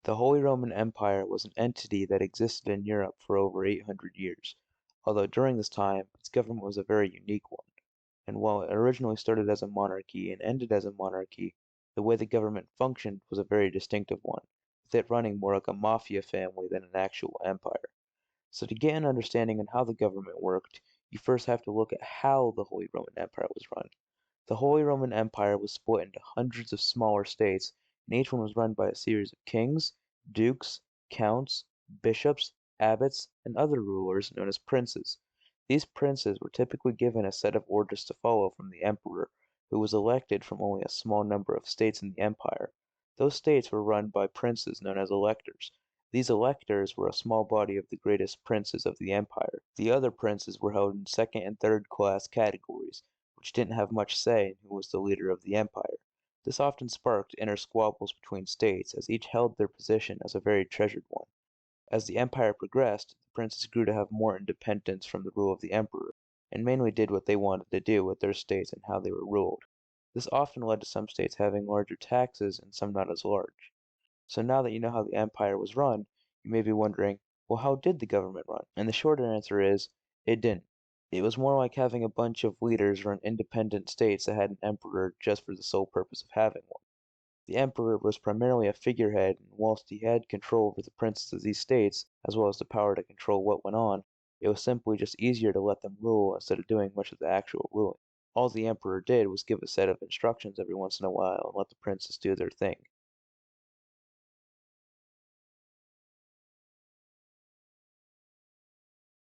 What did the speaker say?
The Holy Roman Empire was an entity that existed in Europe for over 800 years, although during this time its government was a very unique one, and while it originally started as a monarchy and ended as a monarchy, the way the government functioned was a very distinctive one, with it running more like a mafia family than an actual empire. So to get an understanding on how the government worked, you first have to look at how the Holy Roman Empire was run. The Holy Roman Empire was split into hundreds of smaller states, and each one was run by a series of kings, dukes, counts, bishops, abbots, and other rulers known as princes. These princes were typically given a set of orders to follow from the emperor, who was elected from only a small number of states in the empire. Those states were run by princes known as electors. These electors were a small body of the greatest princes of the empire. The other princes were held in second and third class categories, which didn't have much say in who was the leader of the empire. This often sparked inner squabbles between states, as each held their position as a very treasured one. As the empire progressed, the princes grew to have more independence from the rule of the emperor, and mainly did what they wanted to do with their states and how they were ruled. This often led to some states having larger taxes and some not as large. So now that you know how the empire was run, you may be wondering, well, how did the government run? And the shorter answer is, it didn't. It was more like having a bunch of leaders run independent states that had an emperor just for the sole purpose of having one. The emperor was primarily a figurehead, and whilst he had control over the princes of these states, as well as the power to control what went on, it was simply just easier to let them rule instead of doing much of the actual ruling. All the emperor did was give a set of instructions every once in a while and let the princes do their thing.